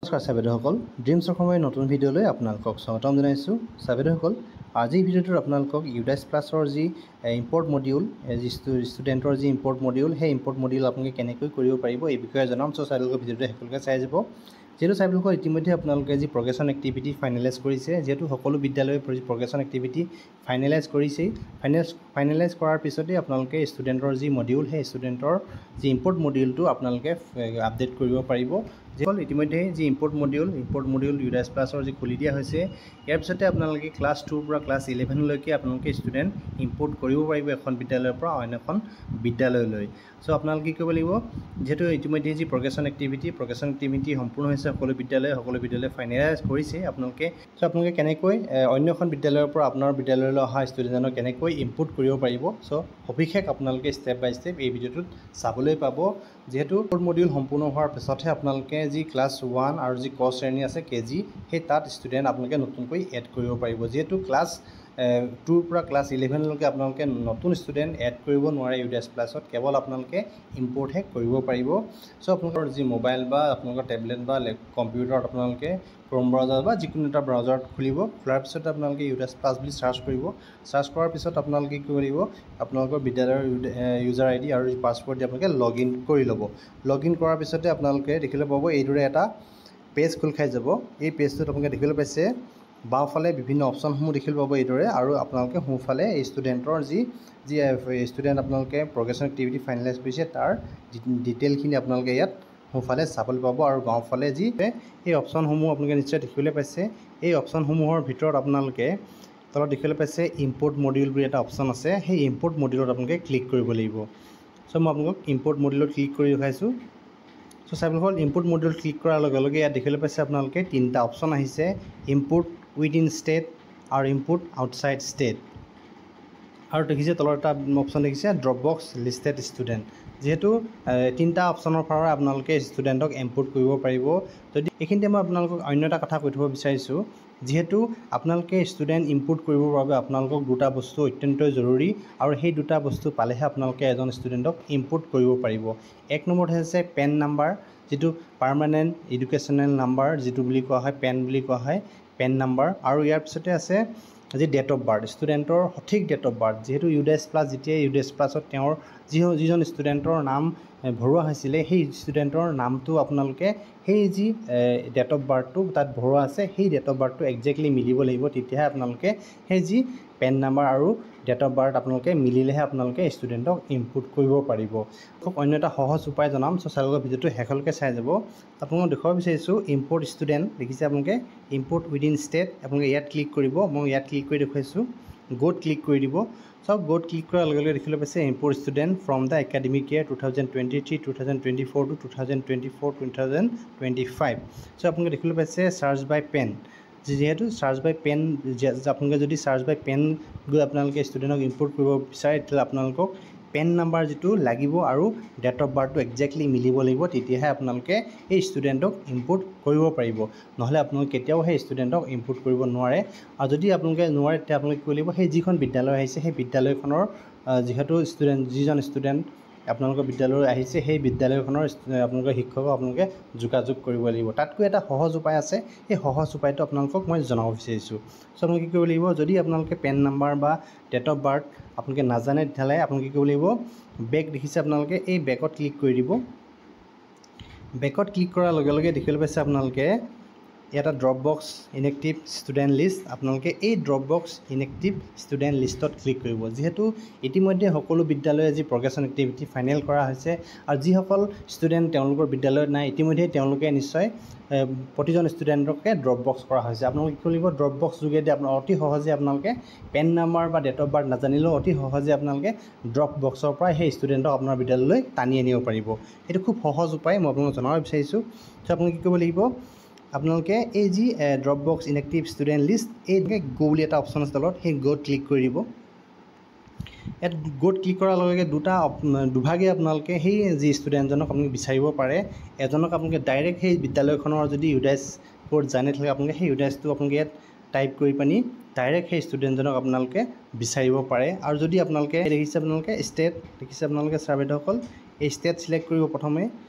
নমস্কাৰ ছাৰ ড্ৰিমছৰ সময় নতুন ভিডিঅ'লৈ আপোনালোকক স্বাগতম জনাইছোঁ। ছাৰ আজিৰ ভিডিঅ'টোত আপোনালোকক ইউডাইছ প্লাছৰ যি ইম্পৰ্ট মডিউল যি ষ্টুডেণ্টৰ যি ইম্পৰ্ট মডিউল সেই ইম্পৰ্ট মডিউল আপোনালোকে কেনেকৈ কৰিব পাৰিব এই বিষয়ে জনাম। চ' ছাৰ ভিডিঅ'টো শেষলৈকে চাই যাব। যিহেতু ছাৰ ইতিমধ্যে আপোনালোকে যি প্ৰগ্ৰেশ্যন এক্টিভিটি ফাইনেলাইজ কৰিছে, যিহেতু সকলো বিদ্যালয়ে প্ৰগ্ৰেশ্যন এক্টিভিটি ফাইনেলাইজ কৰিছেই। ফাইনেলাইজ কৰাৰ পিছতেই আপোনালোকে ষ্টুডেণ্টৰ যি মডিউল সেই ষ্টুডেণ্টৰ যি ইম্পৰ্ট মডিউলটো আপোনালোকে আপডেট কৰিব পাৰিব। ইতিমধ্যে যি ইম্পৰ্ট মডিউল ইউডাইছ প্লাছৰ যি খুলি দিয়া হৈছে, ইয়াৰ পিছতে আপোনালোকে ক্লাছ 2ৰ পৰা ক্লাছ 11লৈকে আপোনালোকে ষ্টুডেণ্ট ইম্পৰ্ট কৰিব পাৰিব এখন বিদ্যালয়ৰ পৰা অন্য এখন বিদ্যালয়লৈ। চ' আপোনালোকে কি কৰিব লাগিব, যিহেতু ইতিমধ্যে যি প্ৰগ্ৰেশ্যন এক্টিভিটি সম্পূৰ্ণ হৈছে, সকলো বিদ্যালয়ে ফাইনেলাইজ কৰিছে। আপোনালোকে কেনেকৈ অন্য এখন বিদ্যালয়ৰ পৰা আপোনাৰ বিদ্যালয়লৈ অহা ষ্টুডেণ্টজনক কেনেকৈ ইম্পৰ্ট কৰিব পাৰিব। চ' সবিশেষ আপোনালোকে ষ্টেপ বাই ষ্টেপ এই ভিডিঅ'টোত চাবলৈ পাব। যিহেতু মডিউল সম্পূৰ্ণ হোৱাৰ পিছতহে আপোনালোকে যি ক্লাছ 1 আৰু যি ক শ্ৰেণী আছে KG, সেই তাত ষ্টুডেণ্ট আপোনালোকে নতুনকৈ এড কৰিব পাৰিব। যিহেতু ক্লাছ 2ৰ পৰা ক্লাছ 11লৈকে আপোনালোকে নতুন ষ্টুডেণ্ট এড কৰিব নোৱাৰে ইউডাইছ প্লাছত, কেৱল আপোনালোকে ইম্পৰ্টহে কৰিব পাৰিব। চ' আপোনালোকৰ যি মোবাইল বা আপোনালোকৰ টেবলেট বা কম্পিউটাৰত আপোনালোকে ক্ৰম ব্ৰাউজাৰ বা যিকোনো এটা ব্ৰাউজাৰত খোলাৰ পিছত আপোনালোকে ইউডাইছ প্লাছ বুলি চাৰ্চ কৰিব। চাৰ্চ কৰাৰ পিছত আপোনালোকে কি কৰিব লাগিব, আপোনালোকৰ বিদ্যালয়ৰ ইউজাৰ ID আৰু পাছৱৰ্ড দি আপোনালোকে লগ ইন কৰি ল'ব। লগ ইন কৰাৰ পিছতে আপোনালোকে দেখিবলৈ পাব এইদৰে এটা পেজ খোল খাই যাব। এই পেজটোত আপোনালোকে দেখিবলৈ পাইছে বাওঁফালে বিভিন্ন অপশ্যনসমূহ দেখিবলৈ পাব এইদৰে, আৰু আপোনালোকে সোঁফালে এই ষ্টুডেণ্টৰ যি ষ্টুডেণ্ট আপোনালোকে প্ৰগ্ৰেশ্যন এক্টিভিটি ফাইনেলাইজ কৰিছে তাৰ ডিটেইলখিনি আপোনালোকে ইয়াত সোঁফালে চাবলৈ পাব। আৰু বাওঁফালে যি এই অপশ্যনসমূহ আপোনালোকে নিশ্চয় দেখিবলৈ পাইছে, এই অপশ্যনসমূহৰ ভিতৰত আপোনালোকে তলত দেখিবলৈ পাইছে ইম্পৰ্ট মডিউল বুলি এটা অপশ্যন আছে। সেই ইম্পৰ্ট মডিউলত আপোনালোকে ক্লিক কৰিব লাগিব। চ' মই আপোনালোকক ইম্পৰ্ট মডিউলত ক্লিক কৰি দেখাইছোঁ। চ' ছাৰ ইম্পৰ্ট মডিউল ক্লিক কৰাৰ লগে লগে ইয়াত দেখিবলৈ পাইছে আপোনালোকে 3টা অপশ্যন আহিছে, ইম্পৰ্ট উইদিন ষ্টেট আৰু ইম্পৰ্ট আউটছাইড ষ্টেট, আৰু দেখিছে তলত এটা অপশ্যন দেখিছে ড্ৰপবক্স লিষ্টেড ষ্টুডেণ্ট। যিহেতু 3টা অপশ্যনৰ পৰা আপোনালোকে ষ্টুডেণ্টক ইম্পৰ্ট কৰিব পাৰিব। যদি এইখিনিতে মই আপোনালোকক অন্য এটা কথা কৈ থ'ব বিচাৰিছোঁ, যিহেতু আপোনালোকে ষ্টুডেণ্ট ইম্পৰ্ট কৰিবৰ বাবে আপোনালোকক 2টা বস্তু অত্যন্ত জৰুৰী, আৰু সেই 2টা বস্তু পালেহে আপোনালোকে এজন ষ্টুডেণ্টক ইম্পৰ্ট কৰিব পাৰিব। 1 নম্বৰত হৈছে পেন নাম্বাৰ, যিটো পাৰ্মানেণ্ট এডুকেশ্যনেল নাম্বাৰ, যিটো বুলি কোৱা হয় পেন বুলি কোৱা হয়, পেন নাম্বাৰ। আৰু ইয়াৰ পিছতে আছে যি ডেট অফ বাৰ্থ, ষ্টুডেণ্টৰ সঠিক ডেট অফ বাৰ্থ। যিহেতু ইউডাইছ প্লাছ যেতিয়া ইউডাইছ প্লাছত তেওঁৰ যিজন ষ্টুডেণ্টৰ নাম ভৰোৱা হৈছিলে, সেই ষ্টুডেণ্টৰ নামটো আপোনালোকে সেই যি ডেট অফ বাৰ্থটো তাত ভৰোৱা আছে, সেই ডেট অফ বাৰ্থটো একজেক্টলি মিলিব লাগিব। তেতিয়াহে আপোনালোকে সেই যি পেন নাম্বাৰ আৰু ডেট অফ বাৰ্থ আপোনালোকে মিলিলেহে আপোনালোকে ষ্টুডেণ্টক ইম্পৰ্ট কৰিব পাৰিব। অন্য এটা সহজ উপায় জনাম। চ' ছাৰ ভিডিঅ'টো শেষলৈকে চাই যাব। আপোনালোকক দেখুৱাব বিচাৰিছোঁ ইম্পৰ্ট ষ্টুডেণ্ট দেখিছে আপোনালোকে ইম্পৰ্ট উইদিন ষ্টেট, আপোনালোকে ইয়াত ক্লিক কৰিব। মই ইয়াত ক্লিক কৰি দেখুৱাইছোঁ, গ'ত ক্লিক কৰি দিব। চব গ'ত ক্লিক কৰাৰ লগে লগে দেখিবলৈ পাইছে import student from the academic year 2023-2024 to 2024-2025। চ' আপোনালোকে দেখিবলৈ পাইছে চাৰ্চ বাই পেন, যিহেতু চাৰ্চ বাই পেন আপোনালোকে যদি চাৰ্চ বাই পেন গৈ আপোনালোকে ষ্টুডেণ্টক ইম্পৰ্ট কৰিব বিচাৰে, তেতিয়াহ'লে আপোনালোকক পেন নাম্বাৰ যিটো লাগিব আৰু ডেট অফ বাৰ্থটো একজেক্টলি মিলিব লাগিব। তেতিয়াহে আপোনালোকে এই ষ্টুডেণ্টক ইম্পৰ্ট কৰিব পাৰিব, নহ'লে আপোনালোকে কেতিয়াও সেই ষ্টুডেণ্টক ইম্পৰ্ট কৰিব নোৱাৰে। আৰু যদি আপোনালোকে নোৱাৰে তেতিয়া আপোনালোকে কৰিব লাগিব সেই যিখন বিদ্যালয় আহিছে সেই বিদ্যালয়খনৰ যিহেতু যিজন ষ্টুডেণ্ট আপোনালোকৰ বিদ্যালয়লৈ আহিছে, সেই বিদ্যালয়খনৰ আপোনালোকৰ শিক্ষকক আপোনালোকে যোগাযোগ কৰিব লাগিব। তাতকৈ এটা সহজ উপায় আছে, সেই সহজ উপায়টো আপোনালোকক মই জনাব বিচাৰিছোঁ। চ' আপোনালোকে কি কৰিব লাগিব, যদি আপোনালোকে পেন নাম্বাৰ বা ডেট অফ বাৰ্থ আপোনালোকে নাজানে, তেতিয়াহ'লে আপোনালোকে কি কৰিব লাগিব, বেক দেখিছে আপোনালোকে এই বেকত ক্লিক কৰি দিব। বেকত ক্লিক কৰাৰ লগে লগে দেখিবলৈ পাইছে আপোনালোকে এটা ড্ৰপবক্স ইনএক্টিভ ষ্টুডেণ্ট লিষ্ট, আপোনালোকে এই ড্ৰপবক্স ইনএক্টিভ ষ্টুডেণ্ট লিষ্টত ক্লিক কৰিব। যিহেতু ইতিমধ্যে সকলো বিদ্যালয়ে যি প্ৰগ্ৰেশ্যন এক্টিভিটি ফাইনেল কৰা হৈছে, আৰু যিসকল ষ্টুডেণ্ট তেওঁলোকৰ বিদ্যালয়ত নাই, ইতিমধ্যে তেওঁলোকে নিশ্চয় প্ৰতিজন ষ্টুডেণ্টকে ড্ৰপবক্স কৰা হৈছে। আপোনালোকে কি কৰিব, ড্ৰপবক্স যোগেদি অতি সহজে আপোনালোকে পেন নাম্বাৰ বা ডেট অফ বাৰ্থ নাজানিলেও অতি সহজে আপোনালোকে ড্ৰপবক্সৰ পৰা সেই ষ্টুডেণ্টক আপোনাৰ বিদ্যালয়লৈ টানি আনিব পাৰিব। এইটো খুব সহজ উপায়, মই আপোনালোকক জনাব বিচাৰিছোঁ। চ' আপোনালোকে কি কৰিব লাগিব, আপোনালোকে এই যি ড্ৰপবক্স ইনএক্টিভ ষ্টুডেণ্ট লিষ্ট, এই গো বুলি এটা অপশ্যন আছে তলত, সেই গ'ত ক্লিক কৰি দিব। ইয়াত গ'ত ক্লিক কৰাৰ লগে লগে দুভাগে আপোনালোকে সেই যি ষ্টুডেণ্টজনক আপোনালোকে বিচাৰিব পাৰে। এজনক আপোনালোকে ডাইৰেক্ট সেই বিদ্যালয়খনৰ যদি ইউডাইছ ক'ড জানি থাকে, আপোনালোকে সেই ইউডাইছটো আপোনালোকে ইয়াত টাইপ কৰি পানি ডাইৰেক্ট সেই ষ্টুডেণ্টজনক আপোনালোকে বিচাৰিব পাৰে। আৰু যদি আপোনালোকে দেখিছে আপোনালোকে ষ্টেট দেখিছে আপোনালোকে ছাৰ-বাইদেউসকল, এই ষ্টেট ছিলেক্ট কৰিব। প্ৰথমে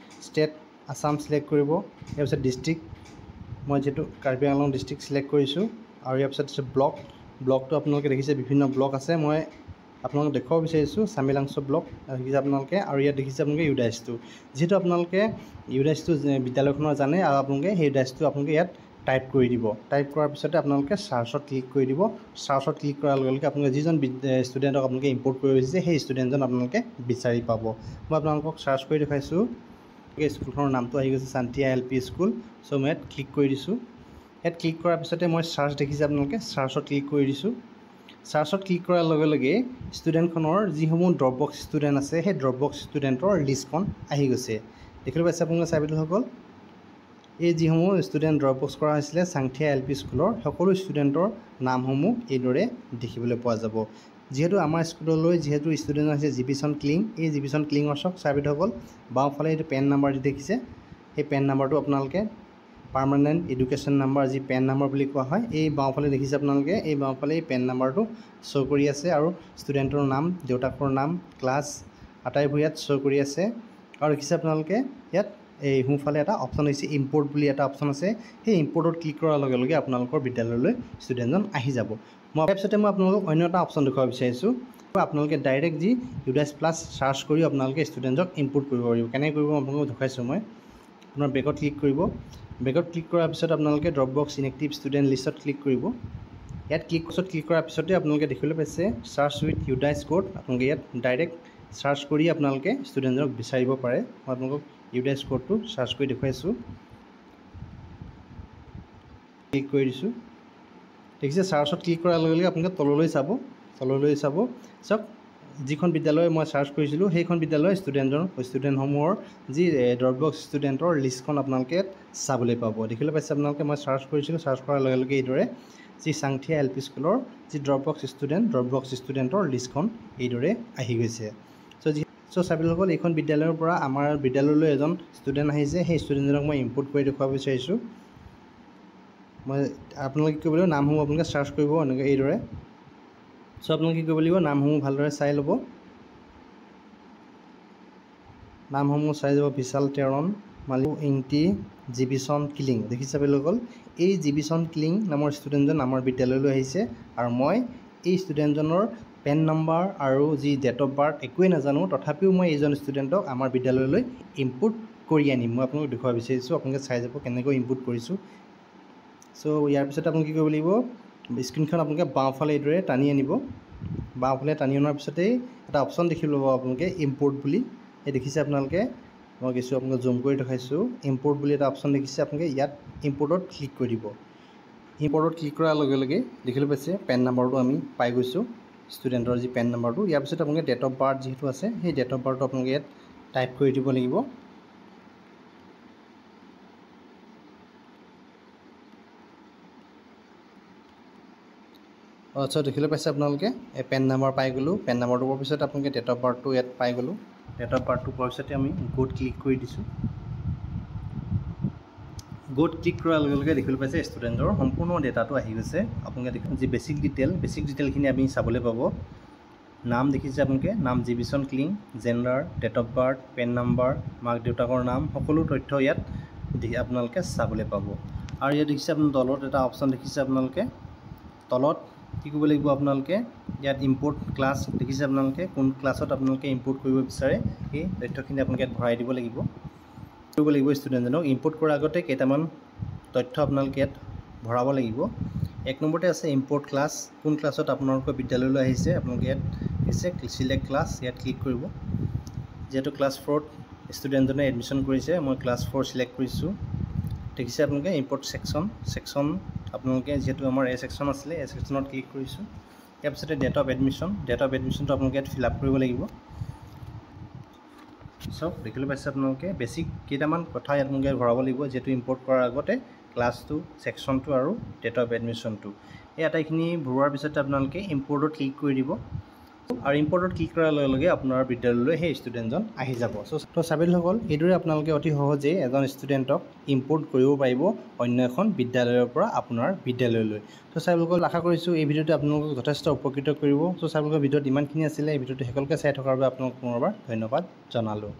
ষ্টেট আছাম ছিলেক্ট কৰিব, তাৰপিছত ডিষ্ট্ৰিক্ট মই যেটো কাৰ্বি আংলং ডিস্ট্ৰিক্ট সিলেক্ট কৰিছো আৰু ইয়াৰ পিছত আছে ব্লকটো আপোনালোকে দেখিছে বিভিন্ন ব্লক আছে মই আপোনালোকক দেখাব বিচাৰিছো সামিলাংছ ব্লক দেখিছে আপোনালোকে আৰু ইয়াত দেখিছে আপোনালোকে ইউডাইছটো যেটো আপোনালোকে ইউডাইছটো বিদ্যালয়খনৰ জানে আৰু আপোনালোকে সেই ইউডাইছটো আপোনালোকে ইয়াত টাইপ কৰি দিব টাইপ কৰাৰ পিছতে আপোনালোকে সাৰ্চত ক্লিক কৰি দিব সাৰ্চত ক্লিক কৰাৰ লগে লগে আপোনালোকে যিজন ষ্টুডেণ্টক আপোনালোকে ইম্পোৰ্ট কৰিব বিচাৰিছে সেই ষ্টুডেণ্টজন আপোনালোকে বিচাৰি পাব মই আপোনালোকক সাৰ্চ কৰি দেখাইছো এই স্কুলখনৰ নামটো আহি গৈছে শান্তি এলপি স্কুল সো মই ইয়াত ক্লিক কৰি দিছো ইয়াত ক্লিক কৰাৰ পিছতে মই সাৰ্চ দেখিছে আপোনালোকে সাৰ্চত ক্লিক কৰি দিছো সাৰ্চত ক্লিক কৰাৰ লগে লগে ষ্টুডেণ্টখনৰ যিসমূহ ড্ৰপবক্স ষ্টুডেণ্ট আছে সেই ড্ৰপবক্স ষ্টুডেণ্টৰ লিষ্টখন আহি গৈছে দেখিবলৈ পাইছে আপোনালোকে চাইবেলসকল এই যিসমূহ ষ্টুডেণ্ট ড্ৰপবক্স কৰা হৈছিলে চাংথিয়া এলপি স্কুলৰ সকলো ষ্টুডেণ্টৰ নামসমূহ এইদৰে দেখিবলৈ পোৱা যাব যেহেতু আমাৰ স্কুললৈ যেহেতু ষ্টুডেণ্ট আছে জিবিচন ক্লিং এই জিবিচন ক্লিঙৰ চক চাইবেলসকল বাওঁফালে এইটো পেন নাম্বাৰ দি দেখিছে সেই পেন নাম্বাৰটো আপোনালোকে পাৰ্মানেণ্ট এডুকেশ্যন নাম্বাৰ যি পেন নাম্বাৰ বুলি কোৱা হয় এই বাওঁফালে দেখিছে আপোনালোকে এই বাওঁফালে এই পেন নাম্বাৰটো শ্ব' কৰি আছে আৰু ষ্টুডেণ্টৰ নাম দেউতাকৰ নাম ক্লাছ আটাইবোৰ ইয়াত শ্ব' কৰি আছে আৰু দেখিছে আপোনালোকে ইয়াত এই সোঁফালে এটা অপশ্যন হৈছে ইম্পোৰ্ট বুলি এটা অপশ্যন আছে সেই ইম্পোৰ্টত ক্লিক কৰাৰ লগে লগে আপোনালোকৰ বিদ্যালয়লৈ ষ্টুডেণ্টজন আহি যাব মই তাৰপিছতে মই আপোনালোকক অন্য এটা অপশ্যন দেখুৱাব বিচাৰিছোঁ আপোনালোকে ডাইৰেক্ট যি ইউডাইছ প্লাছ চাৰ্চ কৰি আপোনালোকে ষ্টুডেণ্টক ইম্পোৰ্ট কৰিব পাৰিব কেনেকৈ কৰিব আপোনালোকক দেখাইছোঁ মই আপোনাৰ বেকত ক্লিক কৰিব বেকত ক্লিক কৰাৰ পিছত আপোনালোকে ড্ৰপবক্স ইনএক্টিভ ষ্টুডেণ্ট লিষ্টত ক্লিক কৰিব ইয়াত ক্লিক কৰাৰ পিছতে আপোনালোকে দেখিবলৈ পাইছে চাৰ্চ উইথ ইউডাইছ কোড আপোনালোকে ইয়াত ডাইৰেক্ট চাৰ্চ কৰি আপোনালোকে ষ্টুডেণ্টজনক বিচাৰিব পাৰে মই আপোনালোকক ইউডাইছ কোডটো চাৰ্চ কৰি দেখুৱাইছোঁ ক্লিক কৰি দিছোঁ দেখিছে চাৰ্চত ক্লিক কৰাৰ লগে লগে আপোনালোকে তললৈ চাব চাওক যিখন বিদ্যালয় মই চাৰ্চ কৰিছিলোঁ সেইখন বিদ্যালয়ৰ ষ্টুডেণ্টসমূহৰ যি ড্ৰপবক্স ষ্টুডেণ্টৰ লিষ্টখন আপোনালোকে চাবলৈ পাব দেখিবলৈ পাইছে আপোনালোকে মই চাৰ্চ কৰিছিলোঁ চাৰ্চ কৰাৰ লগে লগে এইদৰে যি চাংথিয়া এলপি স্কুলৰ যি ড্ৰপবক্স ষ্টুডেণ্টৰ লিষ্টখন এইদৰে আহি গৈছে চ' চাবিলসকল এইখন বিদ্যালয়ৰ পৰা আমাৰ বিদ্যালয়লৈ এজন ষ্টুডেণ্ট আহিছে সেই ষ্টুডেণ্টজনক মই ইম্পোৰ্ট কৰি দেখুৱাব বিচাৰিছোঁ মই আপোনালোকে কি কৰিব লাগিব নামসমূহ আপোনালোকে চাৰ্চ কৰিব এনেকৈ এইদৰে চ' আপোনালোকে কি কৰিব লাগিব নামসমূহ ভালদৰে চাই ল'ব নামসমূহ চাই যাব বিশাল তেৰণ মালিক ইংটি জিবিচন ক্লিং দেখিছে চাবিলসকল এই জিবিচন ক্লিং নামৰ ষ্টুডেণ্টজন আমাৰ বিদ্যালয়লৈ আহিছে আৰু মই এই ষ্টুডেণ্টজনৰ পেন নম্বৰ আৰু যি ডেট অফ বাৰ্থ একোৱেই নাজানো তথাপিও মই এইজন ষ্টুডেণ্টক আমাৰ বিদ্যালয়লৈ ইম্পোৰ্ট কৰি আনিম মই আপোনালোকক দেখুৱাব বিচাৰিছোঁ আপোনালোকে চাই যাব কেনেকৈ ইম্পোৰ্ট কৰিছোঁ চ' ইয়াৰ পিছতে আপোনালোকে কি কৰিব লাগিব স্ক্ৰীনখন আপোনালোকে বাওঁফালে এইদৰে টানি আনিব বাওঁফালে টানি অনাৰ পিছতেই এটা অপশ্যন দেখি ল'ব আপোনালোকে ইম্পোৰ্ট বুলি এই দেখিছে আপোনালোকে মই কিছু আপোনালোকক জুম কৰি দেখাইছোঁ ইম্পোৰ্ট বুলি এটা অপশ্যন দেখিছে আপোনালোকে ইয়াত ইম্পোৰ্টত ক্লিক কৰি দিব ইম্পোৰ্টত ক্লিক কৰাৰ লগে লগে দেখিবলৈ পাইছে পেন নাম্বাৰটো আমি পাই গৈছোঁ ষ্টুডেণ্টৰ যি পেন নাম্বাৰটো ইয়াৰ পিছত আপোনালোকে ডেট অফ বাৰ্থ যিহেতু আছে সেই ডেট অফ বাৰ্থটো আপোনালোকে ইয়াত টাইপ কৰি দিব লাগিব আচ্ছা দেখিবলৈ পাইছে আপোনালোকে এই পেন নাম্বাৰ পাই গ'লোঁ পেন নাম্বাৰটো পোৱাৰ পিছত আপোনালোকে ডেট অফ বাৰ্থটো ইয়াত পাই গ'লোঁ ডেট অফ বাৰ্থটো পোৱাৰ পিছতে আমি গোত ক্লিক কৰি দিছোঁ গোত ক্লিক কৰাৰ লগে লগে দেখিবলৈ পাইছে ষ্টুডেণ্টৰ সম্পূৰ্ণ ডেটাটো আহি গৈছে আপোনালোকে দেখোন যি বেছিক ডিটেইলখিনি আপুনি চাবলৈ পাব নাম দেখিছে আপোনালোকে নাম জিবিচন ক্লিং gender date of birth PAN number মাক দেউতাকৰ নাম সকলো তথ্য ইয়াত আপোনালোকে চাবলৈ পাব আৰু ইয়াত দেখিছে আপোনাৰ তলত এটা অপশ্যন দেখিছে আপোনালোকে তলত কি কৰিব লাগিব আপোনালোকে ইয়াত ইম্পোৰ্ট ক্লাছ দেখিছে আপোনালোকে কোন ক্লাছত আপোনালোকে ইম্পোৰ্ট কৰিব বিচাৰে এই তথ্যখিনি আপোনালোকে ইয়াত ভৰাই দিব লাগিব ষ্টুডেণ্টজনক ইম্পোৰ্ট কৰাৰ আগতে কেইটামান তথ্য আপোনালোকে ইয়াত ভৰাব লাগিব এক নম্বৰতে আছে ইম্পোৰ্ট ক্লাছ কোন ক্লাছত আপোনালোকৰ বিদ্যালয়লৈ আহিছে আপোনালোকে ইয়াত দিছে চিলেক্ট ক্লাছ ইয়াত ক্লিক কৰিব যেহেতু ক্লাছ 4ত ষ্টুডেণ্টজনে এডমিশ্যন কৰিছে মই ক্লাছ 4 চিলেক্ট কৰিছোঁ দেখিছে আপোনালোকে ইম্পোৰ্ট ছেকশ্যন আপোনালোকে যেহেতু আমাৰ এই ছেকশ্যন আছিলে এই ছেকশ্যনত ক্লিক কৰিছোঁ ইয়াৰ পিছতে ডেট অফ এডমিশ্যনটো আপোনালোকে ইয়াত ফিল আপ কৰিব লাগিব চব দেখিবলৈ পাইছে আপোনালোকে বেছিক কেইটামান কথা ইয়াত আপোনালোকে ভৰাব লাগিব যিহেতু ইম্পোৰ্ট কৰাৰ আগতে ক্লাছটো ছেকশ্যনটো আৰু ডেট অফ এডমিশ্যনটো এই আটাইখিনি ভৰোৱাৰ পিছতে আপোনালোকে ইম্পোৰ্টত ক্লিক কৰি দিব আৰু ইম্পোৰ্টত ক্লিক কৰাৰ লগে লগে আপোনাৰ বিদ্যালয়লৈ সেই ষ্টুডেণ্টজন আহি যাব চ' চাবিলসকল এইদৰে আপোনালোকে অতি সহজেই এজন ষ্টুডেণ্টক ইম্পোৰ্ট কৰিব পাৰিব অন্য এখন বিদ্যালয়ৰ পৰা আপোনাৰ বিদ্যালয়লৈ চ' চাবিলসকল আশা কৰিছোঁ এই ভিডিঅ'টো আপোনালোকক যথেষ্ট উপকৃত কৰিব চ' চাবিলকৰ ভিডিঅ'ত ইমানখিনি আছিলে এই ভিডিঅ'টো সকলোকে চাই থকাৰ বাবে আপোনালোক পুনৰবাৰ ধন্যবাদ জনালোঁ